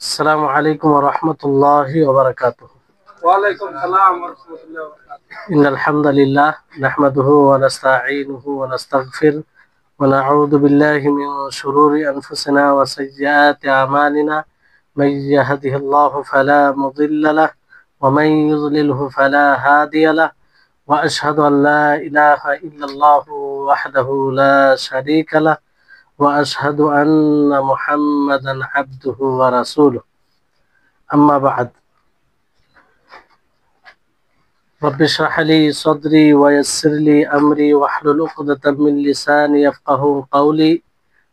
আসসালামু আলাইকুম ওয়া রাহমাতুল্লাহি ওয়া বারাকাতুহু। ওয়ালাইকুম সালাম ওয়া রাহমাতুল্লাহি ওয়া বারাকাতুহু। ইন্নাল হামদালিল্লাহ নাহমাদুহু ওয়া নাস্তাঈনুহু ওয়া নাস্তাগফির ওয়া নাউযু বিল্লাহি মিন শুরুরি আনফুসিনা ওয়া সাইয়্যাতি আমালিনা মান ইয়াহদিহিল্লাহু ফালা মুদিল্লা লাহু ওয়া মান ইউদ্লিলহু ফালা হাদিয়া লাহু ওয়া আশহাদু আন লা ইলাহা ইল্লাল্লাহু ওয়াহদাহু লা শারীকা লাহু ওয়া আশহাদু আন্না মুহাম্মাদান আবদুহু ওয়া রাসূলুহু। আম্মা বা'দ। رب اشرح لي صدري ويسر لي أمري واحلل عقدة من لساني يفقهوا قولي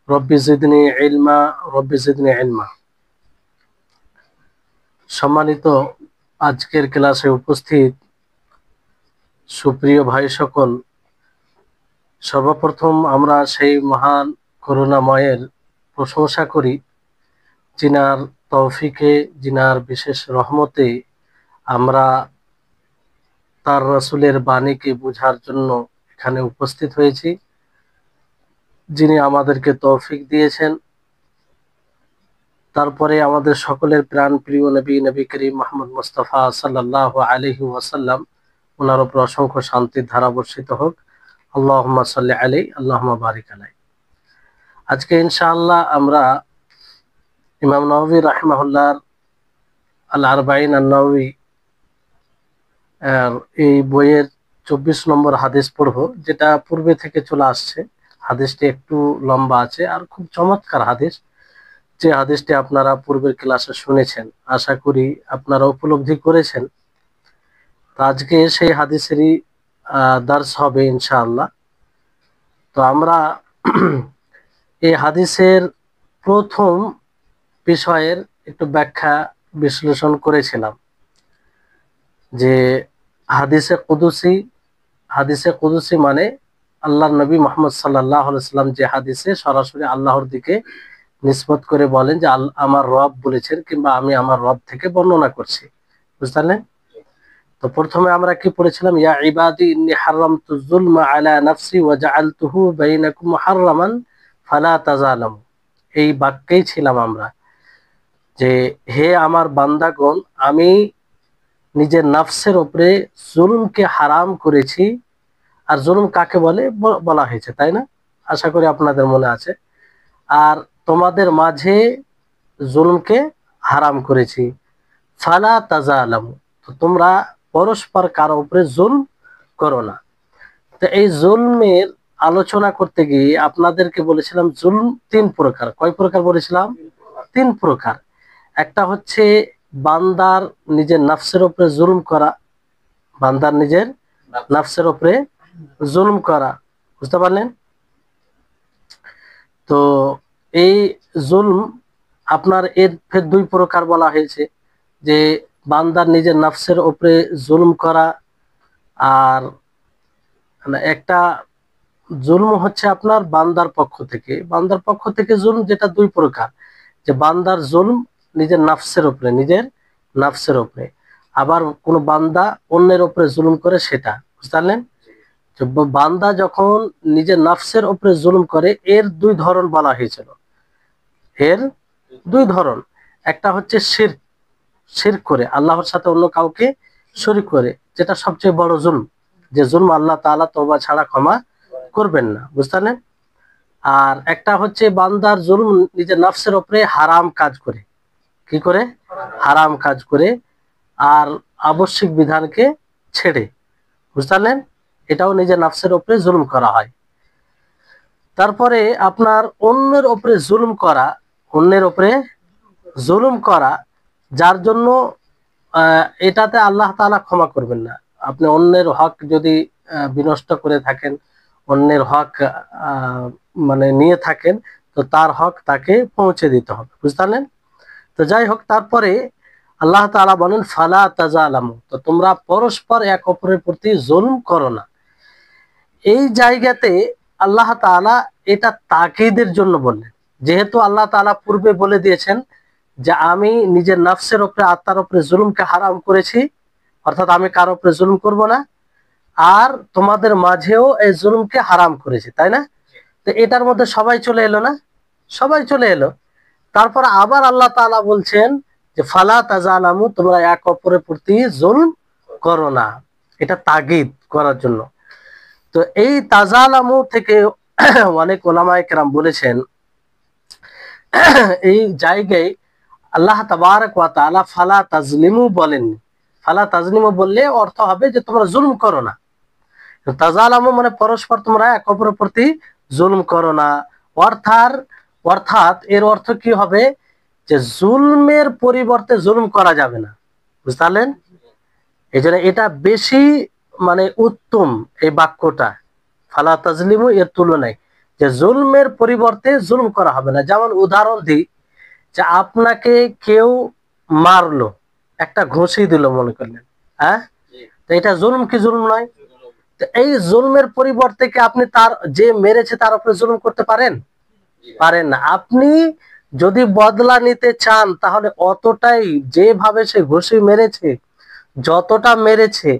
رب زدني علما رب زدني علما। সম্মানিত আজকের ক্লাসে উপস্থিত সুপ্রিয় ভাই সকল, সর্বপ্রথম আমরা সেই মহান করুণাময়ের প্রশংসা করি যিনার তৌফিকে, যিনার বিশেষ রহমতে আমরা তার রাসূলের বাণীকে বোঝার জন্য এখানে উপস্থিত হয়েছি, যিনি আমাদেরকে তৌফিক দিয়েছেন। তারপরে আমাদের সকলের প্রাণ প্রিয় নবী করিম মুহাম্মদ মুস্তাফা সাল্লাল্লাহু আলাইহি ওয়াসাল্লাম, ওনার উপর অসংখ্য শান্তির ধারা বর্ষিত হোক। আল্লাহুম্মা সাল্লি আলাইহি আল্লাহুম্মা বারিক আলাইহি। আজকে ইনশাআল্লাহ আমরা ইমাম নববী রাহিমাহুল্লাহর আল আরবাঈন আন-নববী এই বইয়ের 24 নম্বর হাদিস পড়ব, যেটা পূর্বে থেকে চলে আসছে। হাদিসটি একটু লম্বা আছে আর খুব চমৎকার হাদিস, যে হাদিসটি আপনারা পূর্বের ক্লাসে শুনেছেন, আশা করি আপনারা উপলব্ধি করেছেন। তো আজকে সেই হাদিসেরই দার্স হবে ইনশাআল্লাহ। তো আমরা এই হাদিসের প্রথম বিষয়ের একটু ব্যাখ্যা বিশ্লেষণ করেছিলাম যে হাদিসে কুদুসি মানে আল্লাহর নবী মুহাম্মদ সাল্লাল্লাহু আলাইহি ওয়াসাল্লাম যে হাদিসে সরাসরি আল্লাহর দিকে নিসবত করে বলেন যে আমার রব বলেছেন, কিংবা আমি আমার রব থেকে বর্ণনা করছি। বুঝলেন? তো প্রথমে আমরা কি পড়েছিলাম? ইয়া ইবাদি ইন্নী হারামতু যুলমা আলা নাফসি ওয়া জাআলতুহু বাইনাকুম মুহাররামান ফালা তাজালামু। এই বাক্যেই ছিলাম আমরা, যে হে আমার বান্দাগণ, আমি নিজের নফসের উপরে জুলুমকে হারাম করেছি। আর জুলুম কাকে বলে বলা হয়েছে, তাই না? আশা করি আপনাদের মনে আছে। আর তোমাদের মাঝে জুলুমকে হারাম করেছি, ফালা তাজালামু, তো তোমরা পরস্পর কারো উপরে জুলম করো না। তো এই জুলমের আলোচনা করতে গিয়ে আপনাদেরকে বলেছিলাম জুলম 3 প্রকার। কয় প্রকার বলেছিলাম? 3 প্রকার। একটা হচ্ছে বান্দার নিজের নফসের উপরে জুলম করা, বান্দার নিজের নফসের উপরে জুলম করা। বুঝতে পারলেন? তো এই জুলম আপনার এর ফের 2 প্রকার বলা হয়েছে, যে বান্দার নিজের নফসের উপরে জুলম করা, আর একটা জুলম হচ্ছে আপনার বান্দার পক্ষ থেকে জুলম, যেটা 2 প্রকার, যে বান্দার জুলম নিজের নফসের উপরে, আবার কোন বান্দা অন্যের উপরে জুলুম করে সেটা। বুঝলেন? বান্দা যখন নিজের নফসের উপরে জুলুম করে, এর 2 ধরন বলা হয়েছিল। এর 2 ধরন। একটা হচ্ছে শিরক করে, আল্লাহর সাথে অন্য কাউকে শরীক করে, যেটা সবচেয়ে বড় জুলম, যে জুলম আল্লাহ তাআলা তওবা ছাড়া ক্ষমা করবেন না। বুঝলেন? আর একটা হচ্ছে বান্দার জুলম নিজের নফসের উপরে হারাম কাজ করে। কি করে? হারাম কাজ করে আর আবশ্যিক বিধানকে ছেড়ে। বুঝলেন? এটাও নিজের নফসের উপরে জুলুম করা হয়। তারপরে আপনার অন্যের উপরে জুলুম করা, যার জন্য এটাতে আল্লাহ তাআলা ক্ষমা করবেন না। আপনি অন্যের হক যদি বিনষ্ট করে থাকেন, অন্যের হক মানে নিয়ে থাকেন, তো তার হক তাকে পৌঁছে দিতে হবে। বুঝলেন? তো যাই হোক, তারপরে আল্লাহ তাআলা বলেন ফালা তাজালামু, তো তোমরা পরস্পর এক অপরের প্রতি জুলম করো না। এই জায়গাতে আল্লাহ তাআলা এটা তাকিদের জন্য বললেন, যেহেতু আল্লাহ তাআলা পূর্বে বলে দিয়েছেন যে আমি নিজের নফসের উপরে, আত্মার উপরে জুলুমকে হারাম করেছি, অর্থাৎ আমি কারো উপরে জুলুম করব না, আর তোমাদের মাঝেও এই জুলুমকে হারাম করেছি, তাই না? তো এটার মধ্যে সবাই চলে এলো না? সবাই চলে এলো। তারপর আবার আল্লাহ তাআলা বলছেন যে ফালা তাজালামু, তোমরা এক অপরের প্রতি জুলম করো না। এটা তাগিদ করার জন্য। তো এই তাজালামু থেকে অনেক ওলামায়ে কেরাম বলেছেন এই জায়গায় আল্লাহ তাবারক ওয়া তাআলা ফালা তাজলিমু বলেননি। ফালা তাজলিমু বললে অর্থ হবে যে তোমরা জুলম করো না। তাজালামু মানে পরস্পর তোমরা এক অপরের প্রতি জুলম করো না। অর্থাৎ অর্থাৎ এর অর্থ কি হবে যে জুলমের পরিবর্তে জুলম করা যাবে না। বুঝতে পারলেন? এই জন্য এটা বেশি মানে উত্তম এই বাক্যটা ফালা তাজলিমু এর তুলনায়, যে জুলমের পরিবর্তে জুলম করা হবে না। যেমন উদাহরণ দিই, যে আপনাকে কেউ মারলো, একটা ঘুষি দিল মনে করলেন, হ্যাঁ, তো এটা জুলম কি জুলম নয়? তো এই জুলমের পরিবর্তে কি আপনি তার যে মেরেছে তার উপরে জুলুম করতে পারেন? পারেন না। আপনি যদি বদলা নিতে চান তাহলে অতটাই, যেভাবে সে ঘুষি মেরেছে, যতটা মেরেছে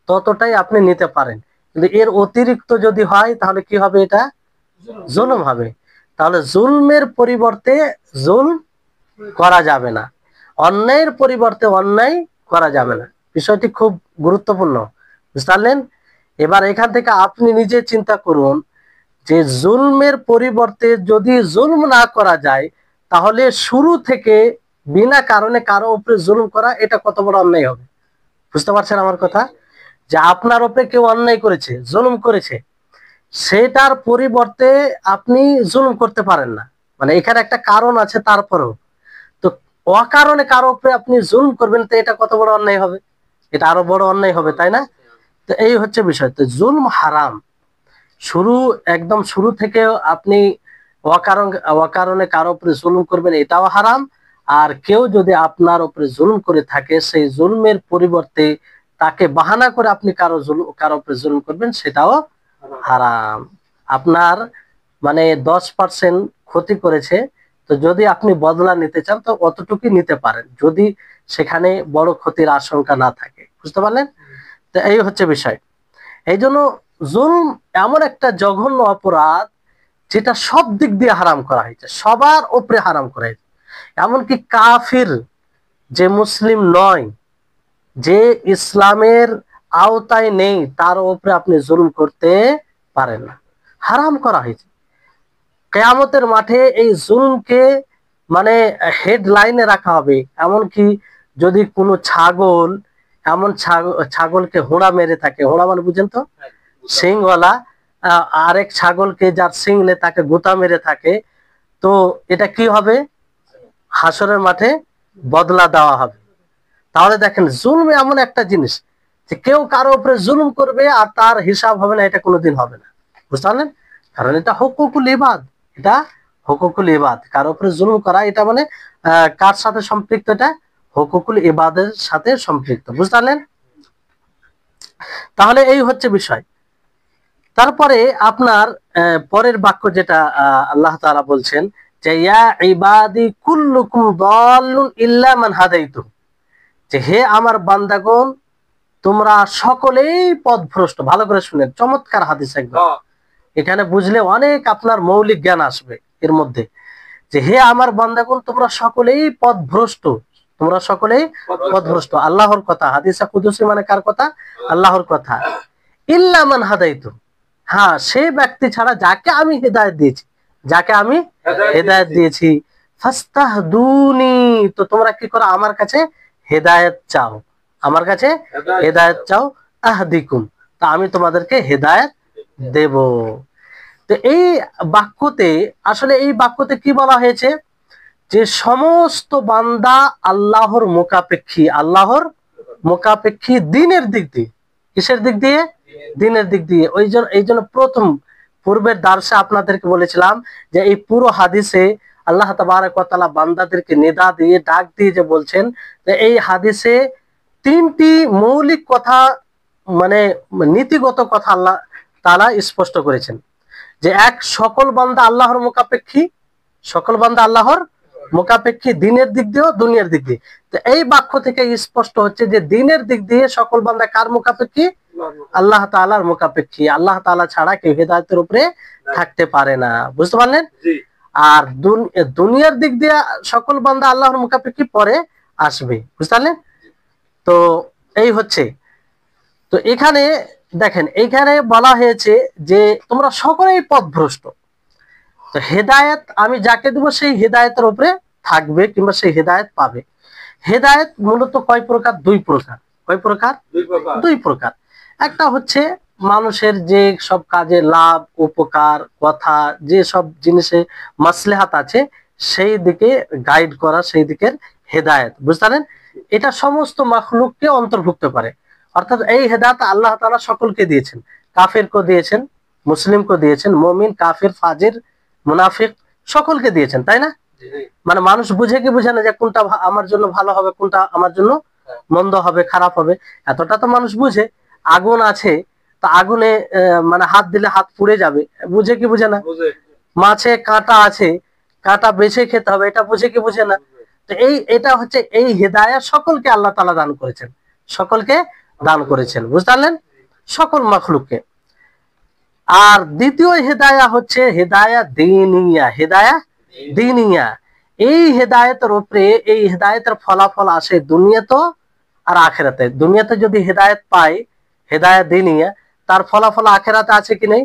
ততটাই আপনি নিতে পারেন। কিন্তু এর অতিরিক্ত যদি হয় তাহলে কি হবে? এটা জুলুম হবে। তাহলে জুলমের পরিবর্তে জুলম করা যাবে না, অন্যায়ের পরিবর্তে অন্যায় করা যাবে না। বিষয়টি খুব গুরুত্বপূর্ণ, বুঝতে পারলেন? এবার এখান থেকে আপনি নিজে চিন্তা করুন যে জুলমের পরিবর্তে যদি জুলম না করা যায় তাহলে শুরু থেকে বিনা কারণে কারো উপরে জুলম করা এটা কত বড় অন্যায় হবে। বুঝতে পারছেন আমার কথা? যে আপনার উপরে কেউ অন্যায় করেছে, জুলুম করেছে, সেটার পরিবর্তে আপনি জুলুম করতে পারেন না, মানে এখানে একটা কারণ আছে তারপরেও। তো অকারণে কারো উপরে আপনি জুলুম করবেন, তো এটা কত বড় অন্যায় হবে? এটা আরো বড় অন্যায় হবে, তাই না? তো এই হচ্ছে বিষয়। তো জুলম হারাম, একদম শুরু থেকে আপনি অকারণে কারো উপরে জুলুম করবেন এটাও হারাম। আর কেউ যদি আপনার উপরে জুলুম করে থাকে, সেই জুলমের পরিবর্তে তাকে বাহানা করে আপনি কারো উপরে জুলুম করবেন, সেটাও হারাম। আপনার মানে 10% ক্ষতি করেছে, তো যদি আপনি বদলা নিতে চান তো অতটুকুই নিতে পারেন, যদি সেখানে বড় ক্ষতির আশঙ্কা না থাকে। বুঝতে পারলেন? তো এই হচ্ছে বিষয়। এই জন্য জুলম এমন একটা জঘন্য অপরাধ যেটা সব দিক দিয়ে হারাম করা হয়েছে, সবার উপরে হারাম করা হয়েছে। এমনকি কাফির, যে মুসলিম নয়, যে ইসলামের আওতায় নেই, তার উপরে আপনি জুলম করতে পারেন না, হারাম করা হয়েছে। কিয়ামতের মাঠে এই জুলমকে মানে হেডলাইনে রাখা হবে। এমনকি যদি কোনো ছাগল, এমন ছাগলকে হোঁড়া মেরে থাকে, হোঁড়া মানে বুঝেন তো, সিংওয়ালা, আরেক ছাগলকে যার সিং নেই তাকে গুতা মেরে থাকে, তো এটা কি হবে? হাসরের মাঠে বদলা দেওয়া হবে। তাহলে দেখেন জুলম এমন একটা জিনিস যে কেউ কারো উপরে জুলুম করবে আর তার হিসাব হবে না, এটা কোনোদিন হবে না। বুঝতে পারলেন? কারণ এটা হুকুকুল ইবাদ, এটা হুকুকুল ইবাদ। কারো উপরে জুলুম করা এটা মানে কার সাথে সম্পৃক্ত? এটা হুকুকুল ইবাদের সাথে সম্পৃক্ত। বুঝতে পারলেন? তাহলে এই হচ্ছে বিষয়। তারপরে আপনার পরের বাক্য যেটা আল্লাহ তাআলা বলছেন যে ইয়া ইবাদি কুল্লুকুম দাল্লুন ইল্লা মান হাদাইতু, যে হে আমার বান্দাগণ তোমরা সকলেই পথভ্রষ্ট। ভালো করে শুনেন, চমৎকার হাদিস একদম। এখানে বুঝলে অনেক আপনার মৌলিক জ্ঞান আসবে এর মধ্যে। যে হে আমার বান্দাগণ তোমরা সকলেই পথভ্রষ্ট, তোমরা সকলেই পথভ্রষ্ট। আল্লাহর কথা, হাদিসে কুদসি মানে কার কথা? আল্লাহর কথা। ইল্লা মান হাদাইতু, হ্যাঁ সেই ব্যক্তি ছাড়া যাকে আমি হেদায়েত দিয়েছি, যাকে আমি হেদায়েত দিয়েছি। ফাস্তাহদুনি, তো তোমরা কি করো? আমার কাছে হেদায়েত চাও, আমার কাছে হেদায়েত চাও। আহদিকুম, তা আমি তোমাদেরকে হেদায়েত দেব। তো এই বাক্যতে আসলে এই বাক্যতে কি বলা হয়েছে? যে সমস্ত বান্দা আল্লাহর মোকাপেক্ষী, আল্লাহর মোকাপেক্ষী দিনের দিক দিয়ে। কিসের দিক দিয়ে? দিনের দিক দিয়ে। এই জন্য প্রথম পূর্বের দার্সে আপনাদেরকে বলেছিলাম যে এই পুরো হাদিসে আল্লাহ তাবারক ওয়া তাআলা বান্দাদেরকে নিদা দিয়ে, ডাক দিয়ে যে বলছেন, যে এই হাদিসে 3টি মৌলিক কথা, মানে নীতিগত কথা আল্লাহ তাআলা স্পষ্ট করেছেন। যে এক, সকল বান্দা আল্লাহর মোকাপেক্ষী, সকল বান্দা আল্লাহর মোকাপেক্ষী দিনের দিক দিয়েও দুনিয়ার দিক দিয়ে। তো এই বাক্য থেকে স্পষ্ট হচ্ছে যে দিনের দিক দিয়ে সকল বান্দা কার মোকাপেক্ষী? আল্লাহ তাআলার মোকাপেক্ষী। আল্লাহ তাআলা ছাড়া কেউ হেদায়েতের উপরে থাকতে পারে না। বুঝতে পারলেন? আর দুনিয়ার দিক দিয়ে সকল বান্দা আল্লাহর মুখাপেক্ষি পরে আসবে, বুঝতে পারলেন? তো এই হচ্ছে, তো এখানে দেখেন এইখানে বলা হয়েছে যে তোমরা সকলেই পথভ্রষ্ট। তো হেদায়েত আমি যাকে দেব সেই হেদায়েতের উপরে থাকবে কিংবা সেই হেদায়েত পাবে। হেদায়েত মূলত কয় প্রকার? দুই প্রকার। কয় প্রকার? দুই প্রকার। একটা হচ্ছে মানুষের যে সব কাজে লাভ উপকার কথা যে সব জিনিসে মাসলেহাত আছে সেই দিকে গাইড করা, সেই দিকের হেদায়েত, বুঝতে পারেন? এটা সমস্ত মাখলুককে অন্তর্ভুক্ত করে। অর্থাৎ এই হেদায়েত আল্লাহ তাআলা সকলকে দিয়েছেন, কাফেরকে দিয়েছেন, মুসলিমকে দিয়েছেন, মুমিন কাফের ফাজির মুনাফিক সকলকে দিয়েছেন, তাই না? মানে মানুষ বুঝে কি বুঝে না যে কোনটা আমার জন্য ভালো হবে, কোনটা আমার জন্য মন্দ হবে, খারাপ হবে, এতটা তো মানুষ বুঝে। আগুন আছে, তো আগুনে মানে হাত দিলে হাত পুড়ে যাবে, বুঝে কি বুঝে না? মাছে কাঁটা আছে, কাঁটা বেছে খেতে হবে, এটা বুঝে কি বুঝে না? তো এটা হচ্ছে এই হেদায়েত সকলকে আল্লাহ তাআলা দান করেছেন, সকলকে দান করেছেন, বুঝতে পারলেন? সকল মাখলুককে। আর দ্বিতীয় হেদায়া হচ্ছে হেদায়া দ্বীনিয়া, হেদায়া দ্বীনিয়া। এই হেদায়েতের উপরে এই হেদায়েতের ফলাফল আসে দুনিয়াতে আর আখিরাতে। দুনিয়াতে যদি হেদায়েত পাই, হেদায়া দ্বীনিয়া, তার ফলাফল আখিরাতে আছে কি নেই?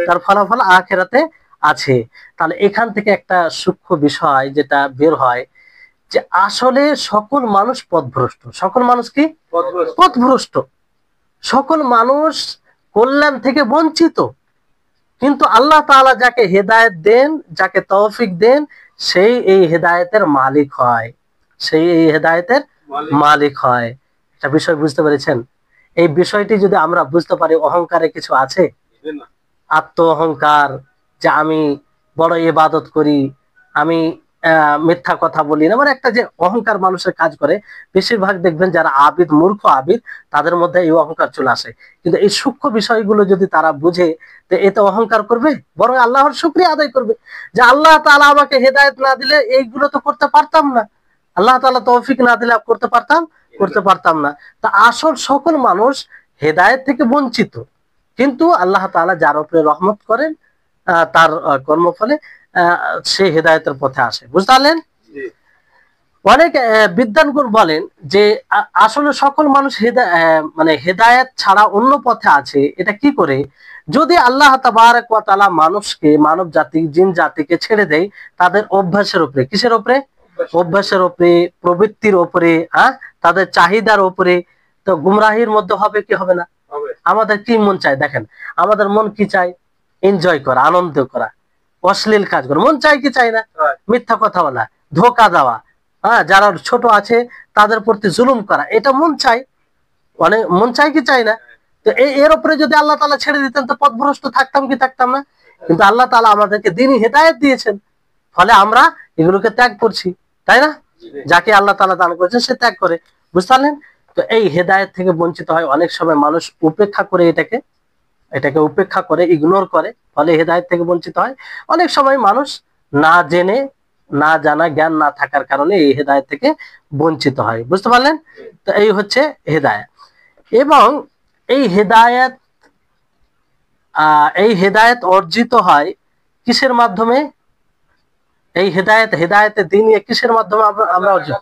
তার ফলাফল আখিরাতে আছে। তাহলে এখান থেকে একটা সূক্ষ্ম বিষয় যেটা বের হয় যে আসলে সকল মানুষ পথভ্রষ্ট। সকল মানুষ কি পথভ্রষ্ট? সকল মানুষ কল্যাণ থেকে বঞ্চিত। কিন্তু আল্লাহ তাআলা যাকে হেদায়েত দেন, যাকে তৌফিক দেন, সেই এই হেদায়েতের মালিক হয়, সেই এই হেদায়েতের মালিক হয়। একটা বিষয় বুঝতে পেরেছেন? এই বিষয়টি যদি আমরা বুঝতে পারি, অহংকারে কিছু আছে? আত্ম অহংকার, যে আমি বড় ইবাদত করি, আমি মিথ্যা কথা বলি না, মানে একটা যে অহংকার মানুষের কাজ করে, বেশিরভাগ দেখবেন যারা আবিদ, মূর্খ আবিদ, তাদের মধ্যে এই অহংকার চলে আসে। কিন্তু এই সূক্ষ্ম বিষয়গুলো যদি তারা বুঝে, তো এতে অহংকার করবে, বরং আল্লাহর শুকরিয়া আদায় করবে যে আল্লাহ তাআলা আমাকে হেদায়েত না দিলে এইগুলো তো করতে পারতাম না, আল্লাহ তাআলা তৌফিক না দিলে করতে পারতাম না। তা আসল সকল মানুষ হেদায়েত থেকে বঞ্চিত, কিন্তু আল্লাহ তাআলা যার উপরে রহমত করেন তার কর্মফলে সে হেদায়েতের পথে আসে, বুঝতে পারলেন? অনেক বিদ্বানগণ বলেন যে আসলে সকল মানুষ মানে হেদায়েত ছাড়া অন্য পথে আছে। এটা কি করে? যদি আল্লাহ তাবারক ওয়া তাআলা মানুষকে, মানব জাতি, জিন জাতিকে ছেড়ে দেয় তাদের অভ্যাসের উপরে। কিসের উপরে? অভ্যাসের উপরে, প্রবৃত্তির উপরে, তাদের চাহিদার উপরে। তো গুমরাহির মধ্যে হবে কি হবে না? আমাদের কি মন চায় দেখেন, আমাদের মন কি চায়? এনজয় করা, আনন্দ করা, অশ্লীল কাজ করা মন চায় কি চায় না? মিথ্যা কথা বলা, ধোঁকা দেওয়া, যারা ছোট আছে তাদের প্রতি জুলুম করা, এটা মন চায়। মানে মন চায় কি চায় না? তো এর উপরে যদি আল্লাহ তাআলা ছেড়ে দিতেন তো পথভ্রষ্ট থাকতাম কি থাকতাম না? কিন্তু আল্লাহ তাআলা আমাদেরকে দ্বীনি হেদায়েত দিয়েছেন, ফলে আমরা এগুলোকে ত্যাগ করছি, তাই না? যাকে আল্লাহ তাআলা দান করেছেন সে ত্যাগ করে, বুঝতে পারলেন? তো এই হেদায়েত থেকে বঞ্চিত হয়। অনেক সময় মানুষ উপেক্ষা করে, এটাকে উপেক্ষা করে, ইগনোর করে, ফলে হেদায়েত থেকে বঞ্চিত হয়। অনেক সময় মানুষ না জেনে, না জানা, জ্ঞান না থাকার কারণে এই হেদায়েত থেকে বঞ্চিত হয়, বুঝতে পারলেন? তো এই হচ্ছে হেদায়েত। এবং এই হেদায়েত অর্জিত হয় কিসের মাধ্যমে? এই হেদায়েতে দ্বীনিয়া কিসের মাধ্যমে আমরা অর্জন?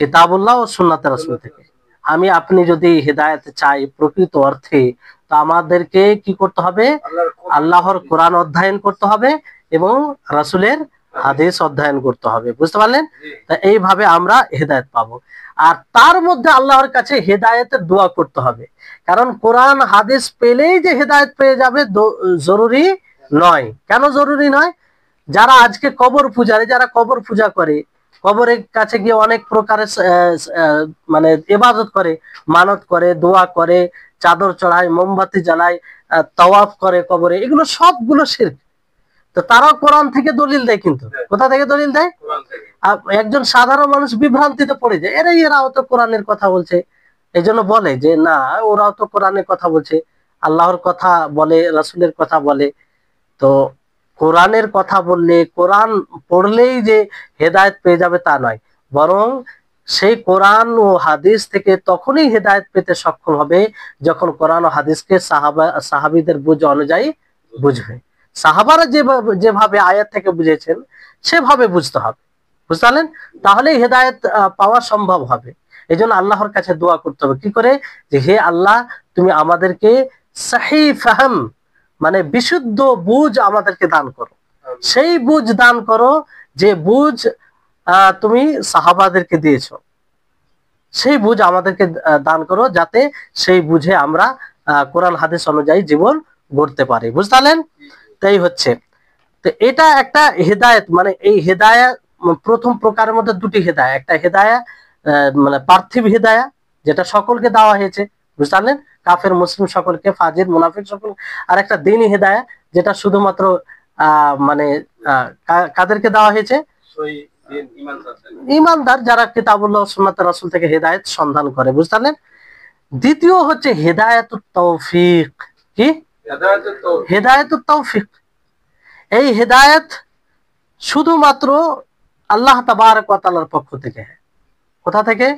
কিতাবুল্লাহ ও সুন্নাতে রাসূল থেকে। আমি আপনি যদি হেদায়েত চাই প্রকৃত অর্থে, তো আমাদেরকে কি করতে হবে? আল্লাহর কোরআন অধ্যয়ন করতে হবে এবং রাসূলের হাদিস অধ্যয়ন করতে হবে, বুঝতে পারলেন? তা এইভাবে আমরা হেদায়েত পাবো। আর তার মধ্যে আল্লাহর কাছে হেদায়েতের দোয়া করতে হবে, কারণ কোরআন হাদিস পেলেই যে হেদায়েত পেয়ে যাবে জরুরি নয়। কেন জরুরি নয়? যারা আজকে কবর পূজারী, যারা কবর পূজা করে, কবরের কাছে গিয়ে অনেক প্রকারের মানে ইবাদত করে, মানত করে, দোয়া করে, চাদর চড়ায়, মোমবাতি জ্বালায়, তাওয়াফ করে কবরে, এগুলো সবগুলো শিরক। তো তারাও কোরআন থেকে দলিল দেয়, কিন্তু কোথা থেকে দলিল দেয়? একজন সাধারণ মানুষ বিভ্রান্তিতে পড়ে যায়, এরাও তো কোরআনের কথা বলছে, এই জন্য বলে যে না, ওরাও তো কোরআনের কথা বলছে, আল্লাহর কথা বলে, রাসূলের কথা বলে। তো কোরআনের কথা বললে, কোরআন পড়লেই যে হেদায়েত পেয়ে যাবে তা নয়, বরং সেই কোরআন ও হাদিস থেকে তখনই হেদায়েত পেতে সক্ষম হবে যখন কোরআন ও হাদিসকে সাহাবীদের বুঝ অনুযায়ী বুঝবে। সাহাবারা যেভাবে যেভাবে আয়াত থেকে বুঝেছেন সেভাবে বুঝতে হবে, বুঝতে পারলেন? তাহলেই হেদায়েত পাওয়া সম্ভব হবে। এই জন্য আল্লাহর কাছে দোয়া করতে হবে কি করে, যে হে আল্লাহ তুমি আমাদেরকে সহি ফাহম মানে বিশুদ্ধ বুঝ আমাদেরকে দান করো, সেই বুঝ দান করো যে বুঝ তুমি সাহাবাদেরকে দিয়েছো, সেই বুঝ আমাদেরকে দান করো, যাতে সেই বুঝে আমরা কোরআন হাদিস অনুযায়ী জীবন গড়তে পারি, বুঝতে পারলেন? তাই হচ্ছে, তো এটা একটা হেদায়েত, মানে এই হেদায়া প্রথম প্রকারের মধ্যে দুটি হেদায়া, একটা হেদায়া মানে পার্থিব হেদায়া যেটা সকলকে দেওয়া হয়েছে, বুঝতে পারলেন, কাফের মুসলিম সকলকে, ফাজির মুনাফিক সকল, আর একটা দ্বীনি হেদায়া যেটা শুধুমাত্র মানে কাদেরকে দেওয়া হয়েছে, ইমানদার যারা কিতাবুল্লাহ সুন্নাত রাসূল থেকে হেদায়েত সন্ধান করে, বুঝতে পারলেন? দ্বিতীয় হচ্ছে হেদায়েতুত তৌফিক। কি হেদায়েতুত তৌফিক? এই হেদায়েত শুধুমাত্র আল্লাহ তাবারক ওয়া তাআলার পক্ষ থেকে। কোথা থেকে?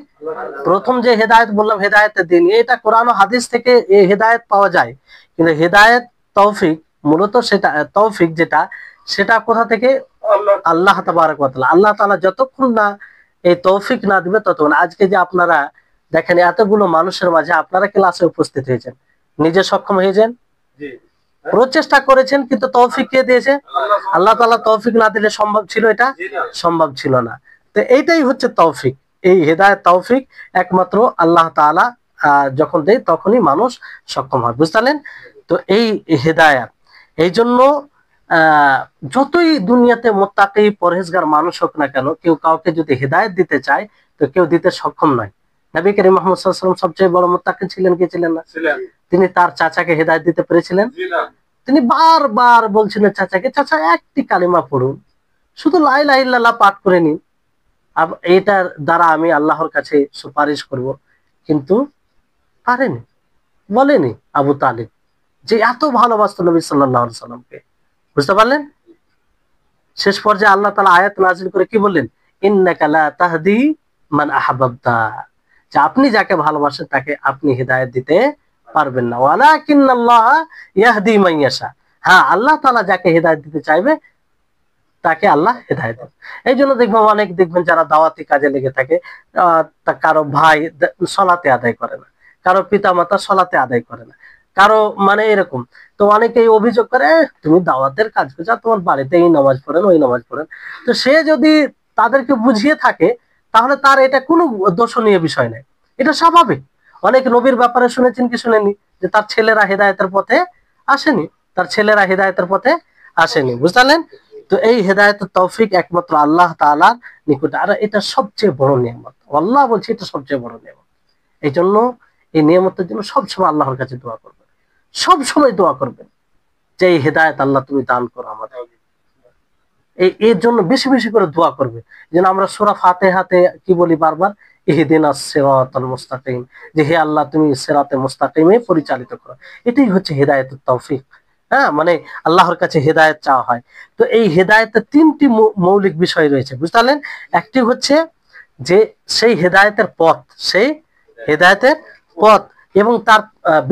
প্রথম যে হেদায়েত বললাম হেদায়েতের দিন, এটা কোরআন ও হাদিস থেকে এই হেদায়েত পাওয়া যায়, কিন্তু হেদায়েত তৌফিক মূলত সেটা তৌফিক যেটা, সেটা কোথা থেকে? আল্লাহ তাবারক ওয়া তাআলা। আল্লাহ তাআলা যতক্ষণ না এই তৌফিক না দিবে ততক্ষণ। আজকে যে আপনারা দেখেন এতগুলো মানুষের মাঝে আপনারা ক্লাসে উপস্থিত হয়েছেন, নিজে সক্ষম হয়েছেন, প্রচেষ্টা করেছেন, কিন্তু তৌফিক কে দিয়েছে? আল্লাহ তাআলা। তৌফিক না দিলে সম্ভব ছিল? এটা সম্ভব ছিল না। তো এইটাই হচ্ছে তৌফিক। এই হেদায়েত তৌফিক একমাত্র আল্লাহ তাআলা যখন দেয় তখনই মানুষ সক্ষম হয়, বুঝতে পারলেন? তো এই হেদায়েত, এই জন্য যতই দুনিয়াতে মুত্তাকি পরহেজগার মানুষ হোক না কেন, কেউ কাউকে যদি হেদায়েত দিতে চায় তো কেউ দিতে সক্ষম নয়। নবী করিম মুহাম্মদ সাল্লাল্লাহু আলাইহি ওয়াসাল্লাম সবচেয়ে বড় মুত্তাকি ছিলেন কি ছিলেন না? তিনি তার চাচাকে হেদায়েত দিতে পেরেছিলেন? তিনি বারবার বলছিলেন চাচাকে, চাচা একটি কালিমা পড়ুন, শুধু লা ইলাহা ইল্লাল্লাহ পাঠ করে নিন, এটার দ্বারা আমি আল্লাহর কাছে সুপারিশ করব। কিন্তু পারেনি, বলেনি আবু তালিব, যে এত ভালোবাসতো নবী সাল্লাল্লাহু আলাইহি সাল্লামকে, বুঝতে পারলেন? শেষ পর্যায়ে আল্লাহ তাআলা আয়াত নাযিল করে কি বললেন? ইন্নাকা লা তাহদি মান আহবাবতা, যে আপনি যাকে ভালোবাসেন তাকে আপনি হেদায়েত দিতে পারবেন না, ওয়ালাকিন্নাল্লাহ ইয়াহদি মান ইয়াশা। হ্যাঁ, আল্লাহ তাআলা যাকে হেদায়েত দিতে চাইবে তাকে আল্লাহ হেদায়েত দেন। এই জন্য দেখবেন অনেক দেখবেন যারা দাওয়াতি কাজে লেগে থাকে, কারো ভাই সলাতে আদায় করে না, কারো পিতা মাতা সলাতে আদায় করে না, কারো মানে এরকম। তো অনেকেই অভিযোগ করে তুমি দাওয়াতের কাজ করছো, তোমার বাড়িতে এই নামাজ পড়েন ওই নামাজ পড়েন। তো সে যদি তাদেরকে বুঝিয়ে থাকে তাহলে তার এটা কোনো দোষণীয় বিষয় নয়, এটা স্বাভাবিক। অনেক নবীর ব্যাপারে শুনেছেন কি শুনেনি, যে তার ছেলেরা হেদায়েতের পথে আসেনি, তার ছেলেরা হেদায়েতের পথে আসেনি, বুঝলেন? তো এই হেদায়েতের তৌফিক একমাত্র আল্লাহ তাআলার নিকটে, আর এটা সবচেয়ে বড় নিয়ামত। আল্লাহ বলছে এটা সবচেয়ে বড় নিয়ামত। এই জন্য এই নিয়ামতের জন্য সবসময় আল্লাহর কাছে দোয়া করবেন, সব সময় দোয়া করবেন যে এই হেদায়েত আল্লাহ তুমি দান করো আমাদের। এর জন্য বেশি বেশি করে দোয়া করবে। যেন আমরা সূরা ফাতিহাতে কি বলি বারবার, ইহদিনাস সিরাতাল মুস্তাকিম, যে হে আল্লাহ তুমি সিরাতে মুস্তাকিমে পরিচালিত করো। এটাই হচ্ছে হেদায়েতুত তৌফিক। হ্যাঁ, মানে আল্লাহর কাছে হেদায়েত চাওয়া হয়। তো এই হেদায়েতের তিনটি মৌলিক বিষয় রয়েছে, বুঝতে পারলেন? একটি হচ্ছে যে সেই হেদায়েতের পথ, সেই হেদায়েতের পথ এবং তার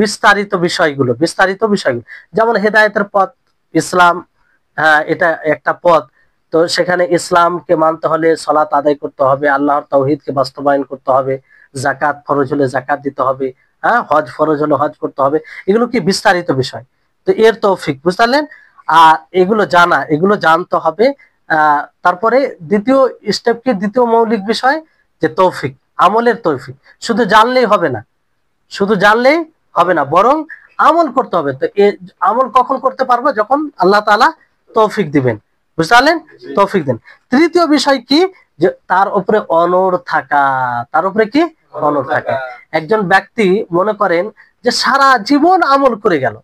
বিস্তারিত বিষয়গুলো, যেমন হেদায়েতের পথ ইসলাম, হ্যাঁ এটা একটা পথ। তো সেখানে ইসলামকে মানতে হলে সালাত আদায় করতে হবে, আল্লাহর তাওহীদকে বাস্তবায়ন করতে হবে, যাকাত ফরজ হলে যাকাত দিতে হবে, হ্যাঁ হজ ফরজ হলে হজ করতে হবে। এগুলো কি বিস্তারিত বিষয়। তো এর তৌফিক, বুঝতে পারলেন? আর এগুলো জানা, এগুলো জানতে হবে। তারপরে দ্বিতীয় স্টেপ কি, দ্বিতীয় মৌলিক বিষয় যে তৌফিক, আমলের তৌফিক। শুধু জানলেই হবে না, শুধু জানলেই হবে না, বরং আমল করতে হবে। তো আমল কখন করতে পারবো? যখন আল্লাহ তাআলা তৌফিক দিবেন, বুঝতে পারলেন? তৌফিক দেন। তৃতীয় বিষয় কি, যে তার উপরে অনড় থাকা। তার উপরে কি? অনড় থাকা। একজন ব্যক্তি মনে করেন যে সারা জীবন আমল করে গেল,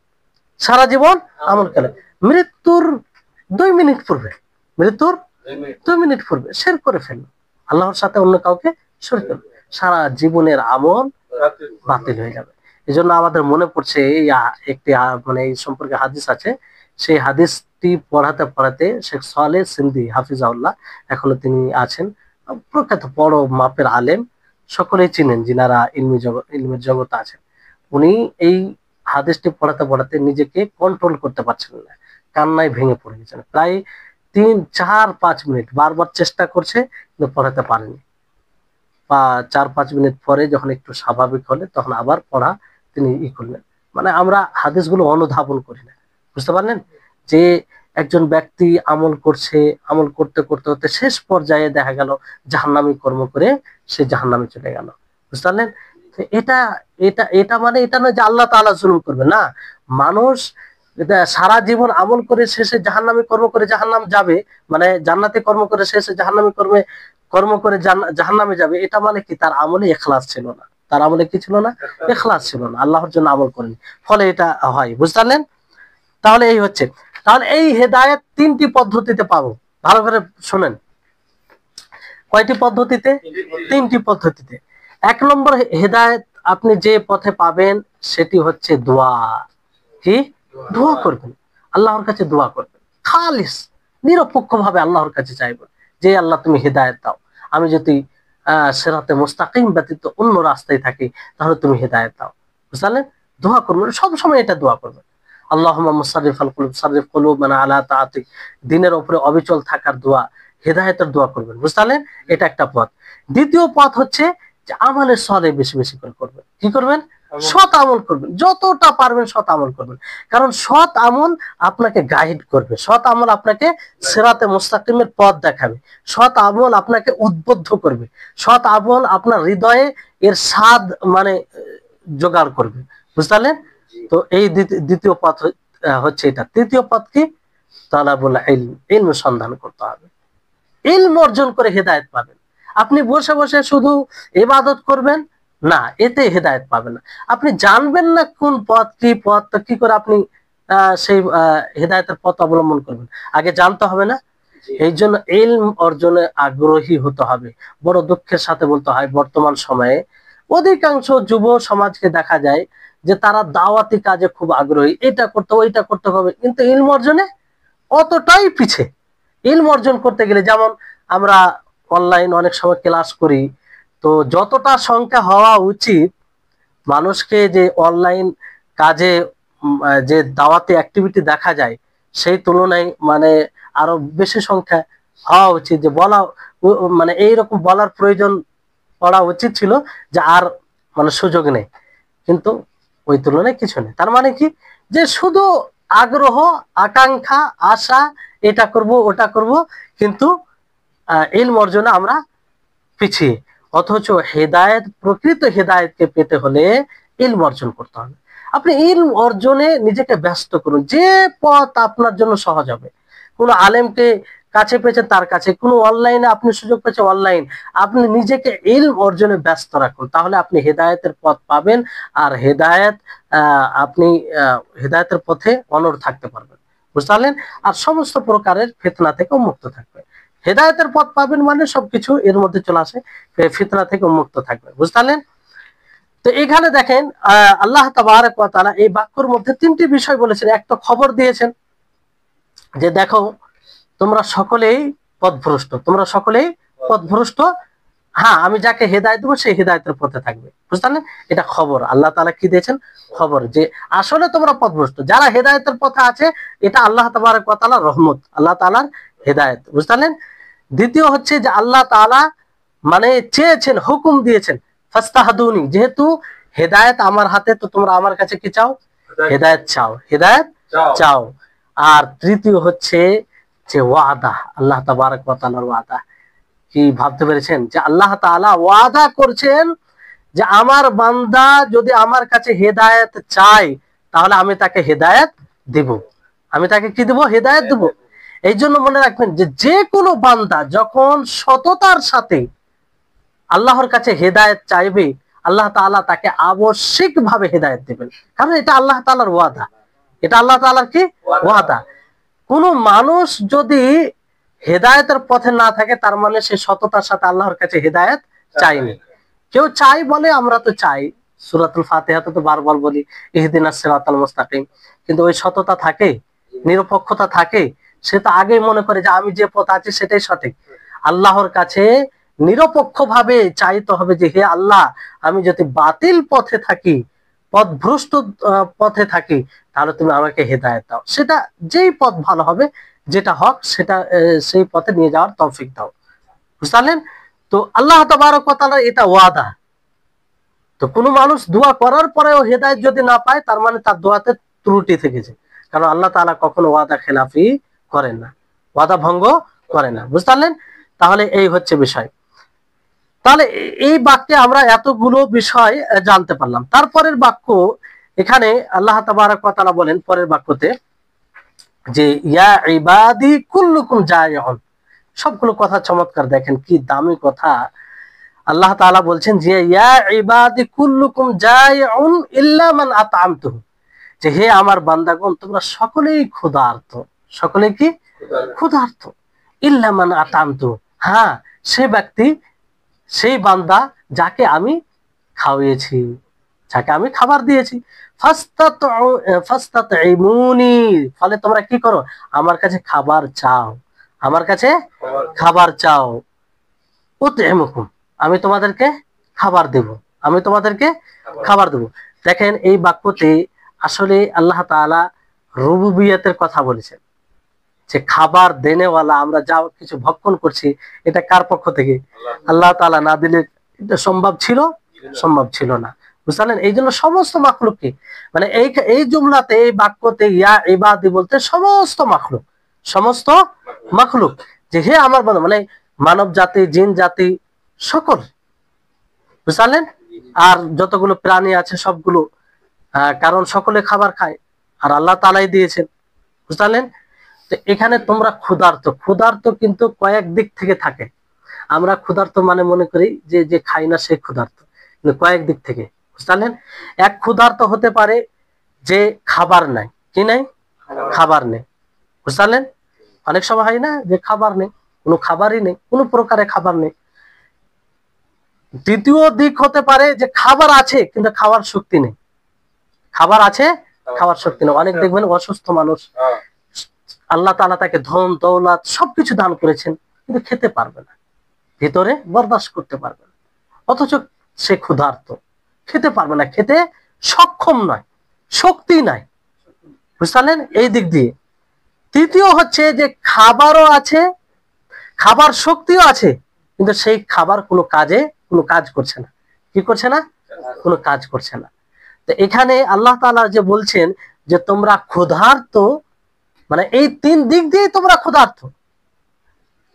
সারা জীবন আমল করে, মৃত্যুর 2 মিনিট পূর্বে, মৃত্যুর 2 মিনিট পূর্বে শিরক করে ফেললো, আল্লাহর সাথে অন্য কাউকে শরীক করলো, সারা জীবনের আমল বাতিল হয়ে যাবে। এই জন্য আমাদের মনে পড়ছে এই একটি মানে এই সম্পর্কে হাদিস আছে, সেই হাদিসটি পড়াতে পড়াতে শেখ সালেহ সিন্ধি হাফিজাউল্লাহ, এখনো তিনি আছেন, প্রখ্যাত বড় মাপের আলেম, সকলেই চিনেন যিনারা ইলমের জগতে আছেন। উনি এই হাদিসটি পড়াতে পড়াতে নিজেকে কন্ট্রোল করতে পারছিলেন না, কান্নায় ভেঙে পড়ে গেছেন। প্রায় 3-4-5 মিনিট বারবার চেষ্টা করছে, কিন্তু পড়াতে পারেনি। বা 4-5 মিনিট পরে যখন একটু স্বাভাবিক হলে তখন আবার পড়া তিনি করলেন। মানে আমরা হাদিসগুলো অনুধাবন করি না, বুঝতে পারলেন? যে একজন ব্যক্তি আমল করছে, আমল করতে করতে করতে শেষ পর্যায়ে দেখা গেল জাহান্নামী কর্ম করে সে জাহান্নামে চলে গেল, বুঝতে পারলেন? তো এটা এটা এটা মানে এটা নয় যে আল্লাহ তাআলা জুলুম করবে না। মানুষ সারা জীবন আমল করে শেষে জাহান্নামী কর্ম করে জাহান্নাম যাবে, মানে জান্নাতি কর্ম করে শেষে জাহান্নামী কর্ম করে জাহান্নামে যাবে, এটা মানে কি তার আমলে ইখলাস ছিল না। তার আমলে কি ছিল না? ইখলাস ছিল না, আল্লাহর জন্য আমল করেনি, ফলে এটা হয়, বুঝতে পারলেন? তাহলে এই হচ্ছে, তাহলে এই হেদায়েত 3টি পদ্ধতিতে পাবো। ভালো করে শুনেন, কয়টি পদ্ধতিতে? 3টি পদ্ধতিতে। 1 নম্বর হেদায়েত আপনি যে পথে পাবেন সেটি হচ্ছে দোয়া। কি? দোয়া করবেন, আল্লাহর কাছে দোয়া করবেন, খালিস নিরপেক্ষ ভাবে আল্লাহর কাছে চাইবেন যে আল্লাহ তুমি হেদায়েত দাও, আমি যদি সিরাতে মুস্তাকিম ব্যতীত অন্য রাস্তায় থাকি তাহলে তুমি হেদায়েত দাও, বুঝলেন? দোয়া করবেন, সব সময় এটা দোয়া করবেন। আল্লাহুম্মা মুসাররিফাল কুলুব সাররিফ কুলুবানা আলা তাআতিক, দিনের উপরে অবিচল থাকার দোয়া, হেদায়েতের দোয়া করবেন, বুঝলেন? এটা একটা পথ। দ্বিতীয় পথ হচ্ছে যে আমলে সালেহ বেশি বেশি করে করবেন। কি করবেন? সৎ আমল করবেন, যতটা পারবেন সৎ আমল করবেন। কারণ সৎ আমল আপনাকে গাইড করবে, সৎ আমল আপনাকে সিরাতে মুস্তাকিমের পথ দেখাবে, সৎ আমল আপনাকে উদ্বুদ্ধ করবে, সৎ আমল আপনার হৃদয়ে এর স্বাদ মানে জোগাড় করবে, বুঝতে পারলেন? তো এই দ্বিতীয় পথ হচ্ছে এটা। তৃতীয় পথ কি? তালাবুল ইলম, ইলম সন্ধান করতে হবে, ইলম অর্জন করে হেদায়েত পাবেন। আপনি বসে বসে শুধু ইবাদত করবেন না, এতে হেদায়েত পাবেন না। আপনি জানবেন না কোন পথ কি পথ, তো কি করে আপনি সেই হেদায়েতের পথ অবলম্বন করবেন? আগে জানতে হবে না? এই জন্য ইলম অর্জনে আগ্রহী হতে হবে। বড় দুঃখের সাথে বলতে হয় বর্তমান সময়ে অধিকাংশ যুব সমাজকে দেখা যায় যে তারা দাওয়াতি কাজে খুব আগ্রহী, এটা করতে ওইটা করতে হবে, কিন্তু ইলম অর্জনে অতটাই পিছে। ইলম অর্জন করতে গেলে যেমন আমরা অনলাইন অনেক সময় ক্লাস করি, তো যতটা সংখ্যা হওয়া উচিত মানুষকে যে অনলাইন কাজে যে দাওয়াতি অ্যাক্টিভিটি দেখা যায় সেই তুলনায় মানে আরো বেশি সংখ্যা হওয়া উচিত, যে বলা মানে এইরকম বলার প্রয়োজন পড়া উচিত ছিল যে আর মানে সুযোগ নেই, কিন্তু ওই তুলনায় কিছু নেই। তার মানে কি? যে শুধু আগ্রহ, আকাঙ্ক্ষা, আশা, এটা করব ওটা করব, কিন্তু ইলম অর্জনে আমরা পিছিয়ে। অথচ হেদায়েত, প্রকৃত হেদায়েতকে পেতে হলে ইলম অর্জন করতে হবে। আপনি ইলম অর্জনে নিজেকে ব্যস্ত করুন, যে পথ আপনার জন্য সহজ হবে। কোনো আলেমকে কাছে পেয়েছেন তার কাছে, কোনো অনলাইনে আপনি সুযোগ পেয়েছেন অনলাইন, আপনি নিজেকে ইলম অর্জনে ব্যস্ত রাখুন, তাহলে আপনি হেদায়েতের পথ পাবেন। আর আপনি হেদায়েতের পথে অনড় থাকতে পারবেন, বুঝতে পারলেন? আর সমস্ত প্রকারের ফিতনা থেকে মুক্ত থাকবেন। হেদায়েতের পথ পাবেন মানে সবকিছু এর মধ্যে চলে আসে, ফিতনা থেকে মুক্ত থাকবে, বুঝতে পারলেন? তো এখানে দেখেন আল্লাহ তাবারক ওয়া তাআলা এই বাক্যের মধ্যে 3টি বিষয় বলেছেন। একটা খবর দিয়েছেন যে দেখো তোমরা সকলেই পথভ্রষ্ট, তোমরা সকলেই পথভ্রষ্ট, হ্যাঁ আমি যাকে হেদায়েত দেবো সেই হেদায়েতের পথে থাকবে, বুঝতে পারলেন? এটা খবর, আল্লাহ তাআলা কি দিয়েছেন? খবর, যে আসলে তোমরা পথভ্রষ্ট, যারা হেদায়েতের পথে আছে এটা আল্লাহ তাবারক ওয়া তাআলার রহমত, আল্লাহ তাআলার হেদায়েত, বুঝতে পারলেন? দ্বিতীয় হচ্ছে যে আল্লাহ তাআলা মানে চেয়েছেন, হুকুম দিয়েছেন ফাস্তাহদুনি, যেহেতু হেদায়েত আমার হাতে, তো তোমরা আমার কাছে কি চাও? হেদায়েত চাও, হেদায়েত চাও। আর তৃতীয় হচ্ছে যে ওয়াদা, আল্লাহ তাবারক ওয়া তাআলার ওয়াদা। কি ভাবতে পেরেছেন? যে আল্লাহ তাআলা ওয়াদা করছেন যে আমার বান্দা যদি আমার কাছে হেদায়েত চায় তাহলে আমি তাকে হেদায়েত দেব, আমি তাকে কি দেব? হেদায়েত দেব। এই জন্য মনে রাখবেন যে যে কোনো বান্দা যখন সততার সাথে আল্লাহর কাছে হেদায়েত চাইবে আল্লাহ তাআলা তাকে আবশ্যিকভাবে হেদায়েত দেবেন, কারণ এটা আল্লাহ তাআলার ওয়াদা, এটা আল্লাহ তাআলার কি ওয়াদা। কোন মানুষ যদি হেদায়েতের পথে না থাকে তার মানে সে সততার সাথে আল্লাহর কাছে হেদায়েত চাইনি। কেউ চাই বলে আমরা তো চাই, সূরাতুল ফাতিহাতে তো বারবার বলি ইহদিনাস সিরাতাল মুস্তাকিম, কিন্তু ওই সততা থাকে, নিরপেক্ষতা থাকে, সে তো আগেই মনে করে যে আমি যে পথ আছি সেটাই সঠিক। আল্লাহর কাছে নিরপেক্ষভাবে চাইতে হবে যে হে আল্লাহ, আমি যদি বাতিল পথে থাকি পথভ্রষ্ট পথে থাকি, তাহলে তুমি আমাকে হেদায়েত দাও, সেটা যেই পথ ভালো হবে, যেটা হক সেটা সেই পথে নিয়ে যাওয়ার তৌফিক দাও। বুঝলেন? তো আল্লাহ তাবারক ওয়া তাআলা এটা ওয়াদা। তো কোনো মানুষ দোয়া করার পরেও হেদায়েত যদি না পায়, তার মানে তার দোয়াতে ত্রুটি থেকেছে। কারণ আল্লাহ তাআলা কখনো ওয়াদা খেলাফি করেন না, ওয়াদা ভঙ্গ করে না। বুঝতে পারলেন? তাহলে এই হচ্ছে বিষয়। তাহলে এই বাক্যে আমরা এতগুলো বিষয় জানতে পারলাম। তারপরের বাক্য এখানে আল্লাহ তাবারক ওয়া তাআলা বলেন পরের বাক্যতে যে ইয়া ইবাদি কুল্লুকুম জায়িউন। সবগুলো কথা চমৎকার, দেখেন কি দামি কথা। আল্লাহ তাআলা বলছেন যে ইয়া ইবাদি কুল্লুকুম জায়িউন ইল্লা মান আতআমতুহু, যে হে আমার বান্দাগণ তোমরা সকলেই ক্ষুধার্ত। সকলে কি ক্ষুধার্ত? ইল্লা মান আতআমতুহু, হ্যাঁ সে ব্যক্তি, সেই বান্দা যাকে আমি খাওয়িয়েছি, যাকে আমি খাবার দিয়েছি। ফাস্তাতঈমুনি, ফলে তোমরা কি করো? আমার কাছে খাবার চাও, আমার কাছে খাবার চাও। উতঈমুকুম, আমি তোমাদেরকে খাবার দেব, আমি তোমাদেরকে খাবার দেব। দেখেন এই বাক্যতে আসলে আল্লাহ তাআলা রুবুবিয়তের কথা বলেছেন, যে খাবার দেনেওয়ালা, আমরা যা কিছু ভক্ষণ করছি এটা কার পক্ষ থেকে? আল্লাহ তাআলা না দিলে এটা সম্ভব ছিল? সম্ভব ছিল না। বুঝলেন? এই জন্য সমস্ত মাখলুককে, মানে এই জুমলাতে, এই বাক্যতে ইয়া ইবাদি বলতে সমস্ত মাখলুক, সমস্ত মাখলুক, যে হে আমার বান্দা, মানে মানব জাতি, জিন জাতি, সকল। বুঝলেন? আর যতগুলো প্রাণী আছে সবগুলো, কারণ সকলে খাবার খায় আর আল্লাহ তাআলাই দিয়েছেন। বুঝলেন? তো এখানে তোমরা ক্ষুধার্ত, ক্ষুধার্ত কিন্তু কয়েক দিক থেকে থাকে। আমরা ক্ষুধার্ত মানে মনে করি যে যে খাই না সে ক্ষুধার্ত, কিন্তু কয়েক দিক থেকে। বুঝলেন? এক ক্ষুধার্ত হতে পারে যে খাবার নাই, কি নাই? খাবার নেই। বুঝলেন? অনেক সময় হয় না যে খাবার নেই, কোনো খাবারই নেই, কোনো প্রকারে খাবার নেই। দ্বিতীয় দিক হতে পারে যে খাবার আছে কিন্তু খাওয়ার শক্তি নেই, খাবার আছে খাওয়ার শক্তি নেই। অনেক দেখবেন অসুস্থ মানুষ, আল্লাহ তাআলা তাকে ধন দৌলত সবকিছু দান করেছেন, কিন্তু খেতে পারবে না, ভিতরে বরদাস্ত করতে পারবে না, অথচ সে ক্ষুধার্ত, খেতে পারবে না, খেতে সক্ষম নয়, শক্তি নাই। বুঝলেন? এই দিক দিয়ে। তৃতীয় হচ্ছে যে খাবারও আছে, খাবার শক্তিও আছে, কিন্তু সেই খাবার কোনো কাজে, কোনো কাজ করছে না। কি করছে না? কোনো কাজ করছে না। তো এখানে আল্লাহ তাআলা যে বলছেন যে তোমরা ক্ষুধার্ত, মানে এই তিন দিক দিয়ে তোমরা ক্ষুধার্ত।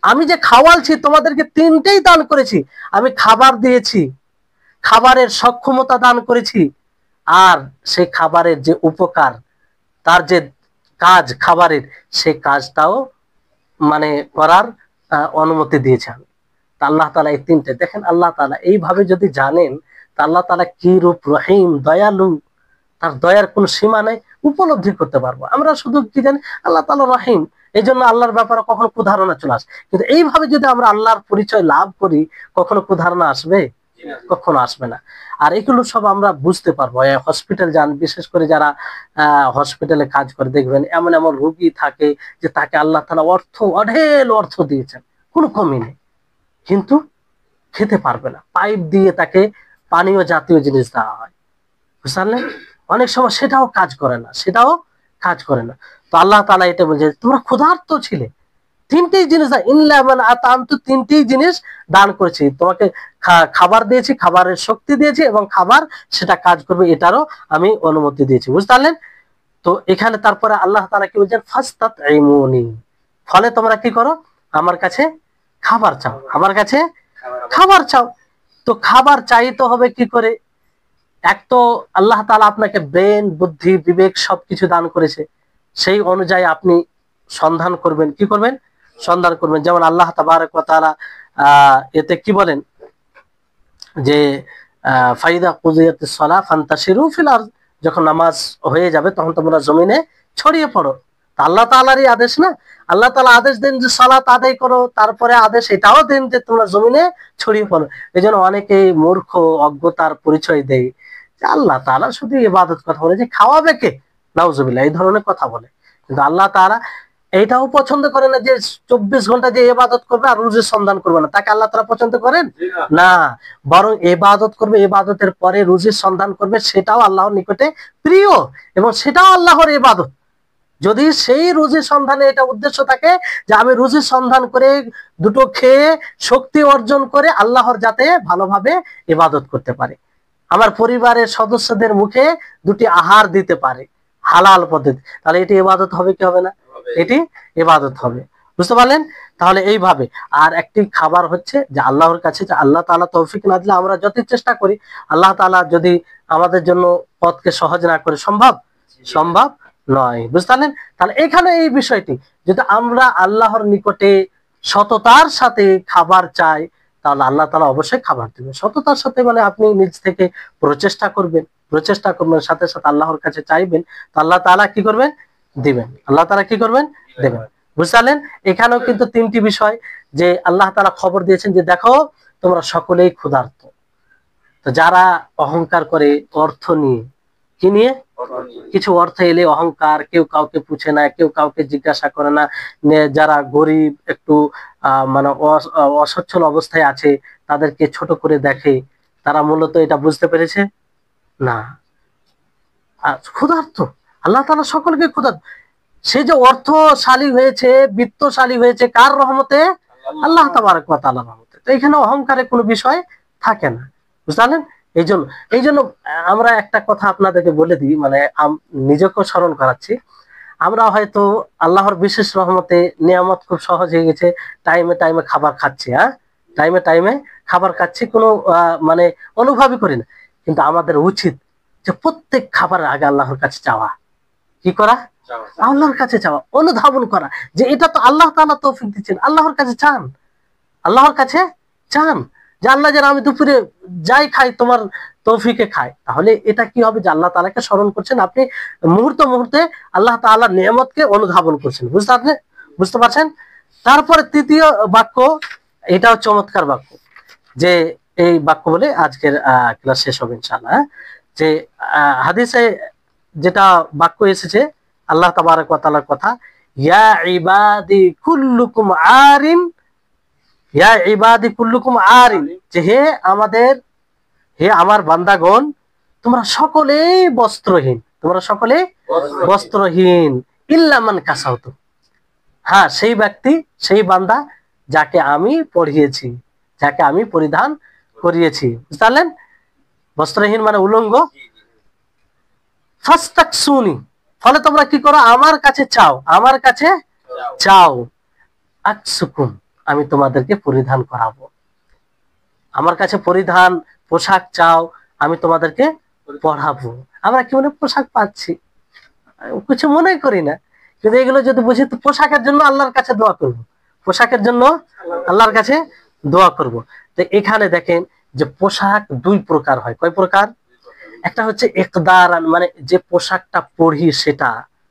আমি যে খাওয়ালছি তোমাদেরকে, তিনটেই দান করেছি। আমি খাবার দিয়েছি, খাবারের সক্ষমতা দান করেছি, আর সেই খাবারের যে উপকার, তার যে কাজ খাবারের, সেই কাজটাও মানে করার অনুমতি দিয়েছে আমি। তা আল্লাহ তাআলা এই তিনটে, দেখেন আল্লাহ তাআলা এইভাবে যদি জানেন, তা আল্লাহ তাআলা কি রূপ রহিম, দয়ালু, তার দয়ার কোন সীমা নেই, উপলব্ধি করতে পারবো। আমরা শুধু কি জানি আল্লাহ তাআলা রহিম, এই জন্য আল্লাহর ব্যাপারে কখনো কুধারণা চলে আসে। কিন্তু এইভাবে যদি আমরা আল্লাহর পরিচয় লাভ করি, কখনো কুধারণা আসবে? কখনো আসবে না। আর এগুলো সব আমরা বুঝতে পারবো। হসপিটাল যান, বিশেষ করে যারা হসপিটালে কাজ করে, দেখবেন এমন এমন রোগী থাকে যে তাকে আল্লাহ তাআলা অঢেল অর্থ দিয়েছেন, কোনো কমি নেই, কিন্তু খেতে পারবে না। পাইপ দিয়ে তাকে পানীয় জাতীয় জিনিস দেওয়া হয়। বুঝলেন? অনেক সময় সেটাও কাজ করে না, সেটাও কাজ করে না। তো আল্লাহ তাআলা এটা বলছে তোমরা ক্ষুধার্ত ছিলে, তিনটেই জিনিস ইল্লা মান আতামতু, তিনটেই জিনিস দান করেছি তোমাকে। খাবার দিয়েছি, খাবারের শক্তি দিয়েছি, এবং খাবার সেটা কাজ করবে এটারও আমি অনুমতি দিয়েছি। বুঝতে পারলেন? তো এখানে তারপরে আল্লাহ তাআলা কি বলছেন? ফাস্তাতঈমুনি, ফলে তোমরা কি করো? আমার কাছে খাবার চাও, আমার কাছে খাবার চাও। তো খাবার চাইতে হবে কি করে? এক তো আল্লাহ তাআলা আপনাকে ব্রেন, বুদ্ধি, বিবেক সবকিছু দান করেছে, সেই অনুযায়ী আপনি সন্ধান করবেন। কি করবেন? সন্ধান করবেন। যেমন আল্লাহ তাবারক ওয়া তাআলা এতে কি বলেন যে ফাইদা কুদিয়াতিস সালাহ ফান্তাশিরু ফিল আরদ, যখন নামাজ হয়ে যাবে তখন তোমরা জমিনে ছড়িয়ে পড়ো। তা আল্লাহ তাআলারই আদেশ না? আল্লাহ তাআলা আদেশ দেন যে সালাত আদায় করো, তারপরে আদেশ এটাও দেন যে তোমরা জমিনে ছড়িয়ে পড়ো। এই জন্য অনেকে মূর্খ, অজ্ঞতার পরিচয় দেয় যে আল্লাহ তাআলা শুধু ইবাদত কথা বলে, যে খাওয়াবে কে? নাউজুবিল্লাহ, এই ধরনের কথা বলে। কিন্তু আল্লাহ তাআলা এইটাও পছন্দ করে না যে 24 ঘন্টা যে ইবাদত করবে আর রুজির সন্ধান করবে না, তাকে আল্লাহ তাআলা পছন্দ করেন না। বরং ইবাদত করবে, ইবাদতের পরে রুজির সন্ধান করবে, সেটাও আল্লাহর নিকটে প্রিয় এবং সেটাও আল্লাহর ইবাদত। যদি সেই রুজির সন্ধানে এটা উদ্দেশ্য থাকে যে আমি রুজির সন্ধান করে দুটো খেয়ে শক্তি অর্জন করে আল্লাহর যাতে ভালোভাবে ইবাদত করতে পারে, আমার পরিবারের সদস্যদের মুখে দুটি আহার দিতে পারে হালাল পদ্ধতি, তাহলে এটি ইবাদত হবে কি হবে না? এটি ইবাদত হবে। বুঝতে পারলেন? তাহলে এইভাবে। আর একটি খাবার হচ্ছে যে আল্লাহর কাছে, যে আল্লাহ তাআলা তৌফিক না দিলে আমরা যতই চেষ্টা করি, আল্লাহ তাআলা যদি আমাদের জন্য পথকে সহজ না করে, সম্ভব নয়। বুঝতে পারলেন? তাহলে এখানে এই বিষয়টি, যদি আমরা আল্লাহর নিকটে সততার সাথে খাবার চাই, তাহলে আল্লাহ তাআলা অবশ্যই খাবার দিবেন। সততার সাথে মানে আপনি নিজ থেকে প্রচেষ্টা করবেন, সাথে সাথে আল্লাহর কাছে চাইবেন, তো আল্লাহ তাআলা কি করবেন? দিবেন। আল্লাহ তাআলা কি করবেন? দেবেন। বুঝতে পারলেন? এখানেও কিন্তু তিনটি বিষয় যে আল্লাহ তাআলা খবর দিয়েছেন যে দেখো তোমরা সকলেই ক্ষুধার্ত। তো যারা অহংকার করে অর্থ নিয়ে, কি নিয়ে? কিছু অর্থ এলে অহংকার, কেউ কাউকে পুছে না, কেউ কাউকে জিজ্ঞাসা করে না, যারা গরিব একটু মানে অসচ্ছল অবস্থায় আছে তাদেরকে ছোট করে দেখে, তারা মূলত এটা বুঝতে পেরেছে না, ক্ষুধার্ত। আল্লাহ তাআলা সকলকে ক্ষুধার্ত। সে যে অর্থশালী হয়েছে, বিত্তশালী হয়েছে কার রহমতে? আল্লাহ তাবারক ওয়া তাআলার রহমতে। তো এখানে অহংকারের কোনো বিষয় থাকে না। বুঝলেন? এই জন্য আমরা একটা কথা আপনাদেরকে বলে দিই, মানে নিজেকেও স্মরণ করাচ্ছি। আমরা হয়তো আল্লাহর বিশেষ রহমতে নিয়ামত খুব সহজ হয়ে গেছে, টাইমে টাইমে খাবার খাচ্ছি, হ্যাঁ, টাইমে টাইমে খাবার খাচ্ছি, কোনো মানে অনুভবই করি না। কিন্তু আমাদের উচিত যে প্রত্যেক খাবারের আগে আল্লাহর কাছে চাওয়া। কি করা? আল্লাহর কাছে চাওয়া, অনুধাবন করা যে এটা তো আল্লাহ তাআলা তৌফিক দিচ্ছেন। আল্লাহর কাছে চান, আল্লাহর কাছে চান যে আল্লাহ যেন আমি দুপুরে যাই খাই তোমার তৌফিকে খাই। তাহলে এটা কি হবে? যে আল্লাহ তাআলাকে স্মরণ করছেন, আপনি মুহূর্তে মুহূর্তে আল্লাহ তাআলার নিয়ামতকে অনুধাবন করছেন। বুঝতে পারছেন? তারপরে তৃতীয় বাক্য, এটাও চমৎকার বাক্য, যে এই বাক্য বলে আজকের ক্লাস শেষ হবে ইনশাআল্লাহ। যে হাদিসে যেটা বাক্য এসেছে আল্লাহ তাবারক ওয়া তাআলার কথা, ইয়া ইবাদি কুল্লুকুম আরিন, ইয়া ইবাদি কুল্লুকুম আরিন, যে হে আমার বান্দাগণ, তোমরা সকলেই বস্ত্রহীন, ইল্লা মান কাসাউতু, হ্যাঁ সেই ব্যক্তি, সেই বান্দা যাকে আমি পড়িয়েছি, যাকে আমি পরিধান করিয়েছি। বুঝলেন? বস্ত্রহীন মানে উলঙ্গ। ফাস্তাকসুনি, ফলে তোমরা কি করো? আমার কাছে চাও, আকসুকুম, আমি তোমাদেরকে পরিধান করাবো। আমার কাছে পরিধান পোশাক চাও, আমি তোমাদেরকে পড়াবো। আমরা কি মনে পোশাক পাচ্ছি? কিছু মনে করি না, কিন্তু এগুলো যদি বুঝি তো পোশাকের জন্য আল্লাহর কাছে দোয়া করব, পোশাকের জন্য আল্লাহর কাছে দোয়া করব। তো এখানে দেখেন যে পোশাক দুই প্রকার হয়। কয় প্রকার? একটা হচ্ছে ইকদার, মানে যে পোশাকটা পরি সেটা,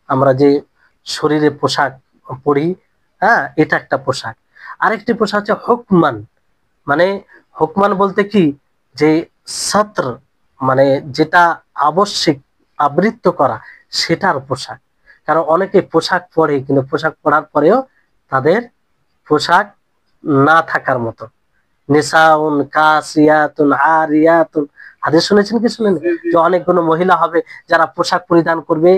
আমরা যে শরীরে পোশাক পরি, হ্যাঁ, এটা একটা পোশাক। আরেকটি পোশাক হচ্ছে হুকমান, মানে হুকমান বলতে কি, যে ছাত্র, মানে যেটা আবশ্যিক আবৃত্ত করা, সেটার পোশাক। কারণ অনেকে পোশাক পরে কিন্তু পোশাক পরার পরেও তাদের পোশাক না থাকার মতো। নিসাউন কাসিয়াতুন আরিয়াতুন, হাদিস শুনেছেন কি শুনেন? যে অনেকগুলো মহিলা হবে যারা পোশাক পরিধান করবে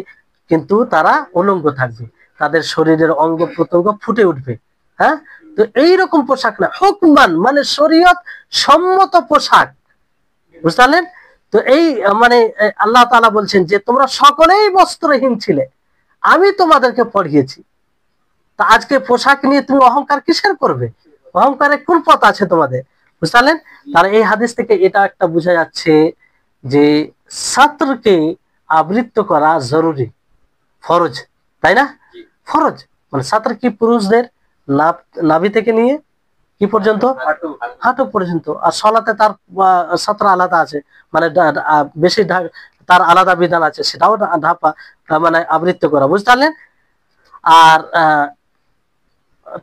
কিন্তু তারা উলঙ্গ থাকবে, তাদের শরীরের অঙ্গ প্রত্যঙ্গ ফুটে উঠবে। হ্যাঁ, তো এইরকম পোশাক না, হুকমান মানে শরীয়ত সম্মত পোশাক। বুঝলেন? তো এই মানে আল্লাহ তাআলা বলছেন যে তোমরা সকলেই বস্ত্রহীন ছিলে, আমি তোমাদেরকে পড়িয়েছি। তা আজকে পোশাক নিয়ে তুমি অহংকার কিসের করবে? অহংকারের কোন পথ আছে তোমাদের? বুঝলেন? তাহলে এই হাদিস থেকে এটা একটা বোঝা যাচ্ছে যে ছাত্রকে আবৃত্ত করা জরুরি, ফরজ, তাই না? ফরজ মানে ছাত্র কি পুরুষদের নাভি থেকে নিয়ে কি পর্যন্ত? হাঁটু পর্যন্ত। আর সলাতে তার ছাত্র আলাদা আছে, মানে বেশি তার আলাদা বিধান আছে, সেটাও ঢাপা মানে আবৃত্ত করা। বুঝতে পারলেন? আর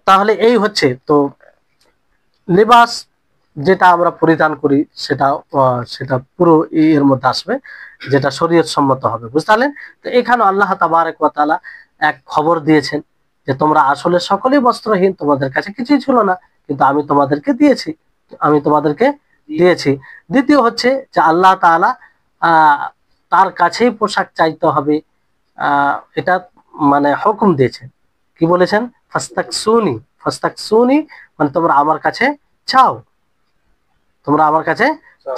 তাহলে এই হচ্ছে তো লিবাস যেটা আমরা পরিধান করি সেটা পুরো এর মধ্যে আসবে, যেটা শরীয়ত সম্মত হবে। বুঝতে পারলেন? তো এখানে আল্লাহ তাবারক ওয়া তাআলা এক খবর দিয়েছেন যে তোমরা আসলে সকলেই বস্ত্রহীন, তোমাদের কাছে কিছুই ছিল না, কিন্তু আমি তোমাদেরকে দিয়েছি, আমি তোমাদেরকে দিয়েছি। দ্বিতীয় হচ্ছে যে আল্লাহ তাআলা তার কাছেই পোশাক চাইতে হবে, এটা মানে হুকুম দিয়েছেন। কি বলেছেন? ফাস্তাকসুনি, ফাস্তাকসুনি মানে তোমরা আমার কাছে চাও, তোমরা আমার কাছে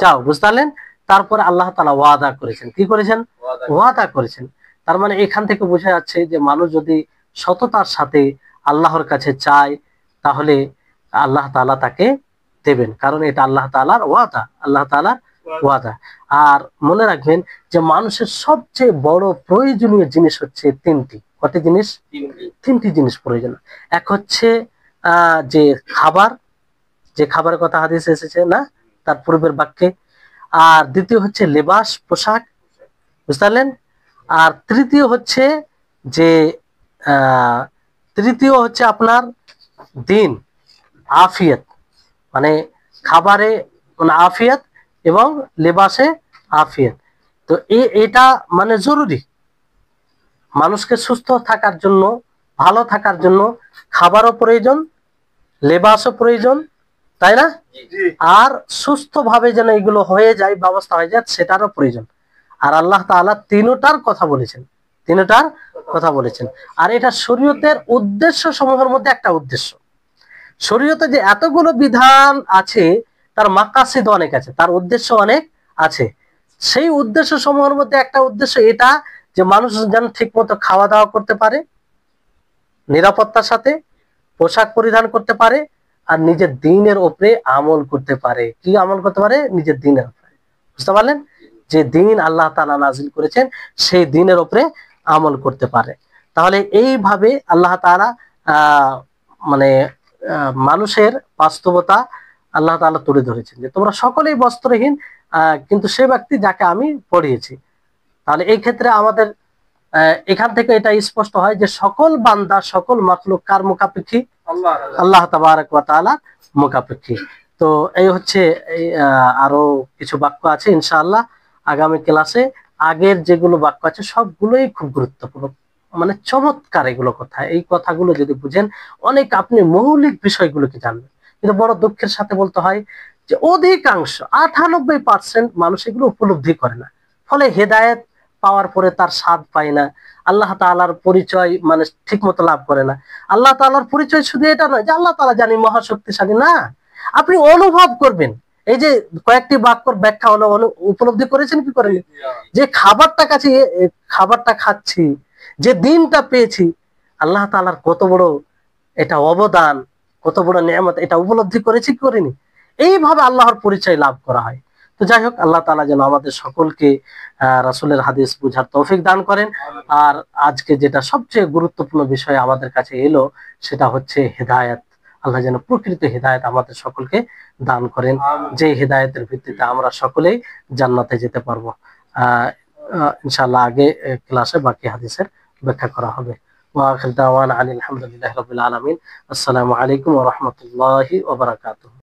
চাও, বুঝতে পারলেন? তারপরে আল্লাহ তাআলা ওয়াদা করেছেন। কি করেছেন? ওয়াদা করেছেন। তার মানে এখান থেকে বোঝা যাচ্ছে যে মানুষ যদি সততার সাথে আল্লাহর কাছে চায়, তাহলে আল্লাহ তাআলা তাকে দেবেন, কারণ এটা আল্লাহ তাআলার ওয়াদা, আল্লাহ তাআলার ওয়াদা। আর মনে রাখবেন যে মানুষের সবচেয়ে বড় প্রয়োজনীয় জিনিস হচ্ছে তিনটি। কয়টি জিনিস? তিনটি জিনিস প্রয়োজন। এক হচ্ছে যে খাবার, যে খাবারের কথা হাদিসে এসেছে না তার পূর্বের বাক্যে। আর দ্বিতীয় হচ্ছে লেবাস, পোশাক, বুঝতে পারলেন? আর তৃতীয় হচ্ছে যে তৃতীয় হচ্ছে আপনার দিন, আফিয়ত, মানে খাবারে মানে আফিয়ত এবং লেবাসে আফিয়ত। তো এটা মানে জরুরি মানুষকে সুস্থ থাকার জন্য, ভালো থাকার জন্য খাবারও প্রয়োজন, লেবাসও প্রয়োজন, তাই না? আর সুস্থভাবে যেন এগুলো হয়ে যায়, ব্যবস্থা হয়ে যায়, সেটারও প্রয়োজন। আর আল্লাহ তাআলা তিনটার কথা বলেছেন, তিনটার কথা বলেছেন। আর এটা শরীয়তের উদ্দেশ্য সমূহের মধ্যে একটা উদ্দেশ্য। শরীয়তে যে এতগুলো বিধান আছে, তার মাকাসিদ অনেক আছে, তার উদ্দেশ্য অনেক আছে। সেই উদ্দেশ্য সমূহের মধ্যে একটা উদ্দেশ্য এটা যে মানুষ যেন ঠিক মতো খাওয়া দাওয়া করতে পারে, নিরাপত্তার সাথে পোশাক পরিধান করতে পারে, আর নিজের দ্বীনের উপরে আমল করতে পারে। কি আমল করতে পারে? নিজের দ্বীনের উপরে, বুঝতে পারলেন? যে দ্বীন আল্লাহ তাআলা নাযিল করেছেন, সেই দ্বীনের উপরে আমল করতে পারে। তাহলে এইভাবে আল্লাহ তাআলা মানে মানুষের বাস্তবতা আল্লাহ তাআলা তুলে ধরেছেন যে তোমরা সকলেই বস্ত্রহীন, কিন্তু সে ব্যক্তি যাকে আমি পড়িয়েছি। তাহলে এই ক্ষেত্রে আমাদের এখান থেকে এটা স্পষ্ট হয় যে সকল বান্দা, সকল মাখলুক কার মুখাপেক্ষী? আল্লাহ তাবারক ওয়া তাআলা মুখাপেক্ষী। তো এই হচ্ছে আরো কিছু বাক্য আছে ইনশাআল্লাহ আগামী ক্লাসে। আগের যেগুলো বাক্য আছে সবগুলোই খুব গুরুত্বপূর্ণ, মানে চমৎকার এগুলো কথা। এই কথাগুলো যদি বুঝেন, অনেক আপনি মৌলিক বিষয়গুলোকে জানবেন। কিন্তু বড় দুঃখের সাথে বলতে হয় যে অধিকাংশ 98% মানুষ এগুলো উপলব্ধি করে না, ফলে হেদায়েত পাওয়ার পরে তার স্বাদ পায় না, আল্লাহ তাআলার পরিচয় মানে ঠিক মতো লাভ করে না। আল্লাহ তাআলার পরিচয় শুধু এটা নয় যে আল্লাহ তাআলা জানি মহাশক্তিশালী, না, আপনি অনুভব করবেন। এই যে কয়েকটি বাক্যর ব্যাখ্যা হলো, উপলব্ধি করেছেন কি করেন? যে খাবারটা কাছে, খাবারটা খাচ্ছি, যে দিনটা পেয়েছি, আল্লাহ তাআলার কত বড় এটা অবদান, কত বড় নিয়ামত, এটা উপলব্ধি করেছি কি করিনি? এইভাবে আল্লাহর পরিচয় লাভ করা হয়। তো যাই হোক, আল্লাহ তাআলা যেন আমাদের সকলকে রাসূলের হাদিস বুঝার তৌফিক দান করেন। আর আজকে যেটা সবচেয়ে গুরুত্বপূর্ণ বিষয় আমাদের কাছে এলো, সেটা হচ্ছে হেদায়েত। আল্লাহ যেন প্রকৃত হেদায়েত আমাদের সকলকে দান করেন, যে হেদায়েতের ভিত্তিতে আমরা সকলেই জান্নাতে যেতে পারবো। ইনশাআল্লাহ আগে ক্লাসে বাকি হাদিসের ব্যাখ্যা করা হবে। ওয়া আখির দাওয়ানা আলহামদুলিল্লাহি রাব্বিল আলামিন। আসসালামু আলাইকুম ওয়া রাহমাতুল্লাহি ওয়া বারাকাতুহু।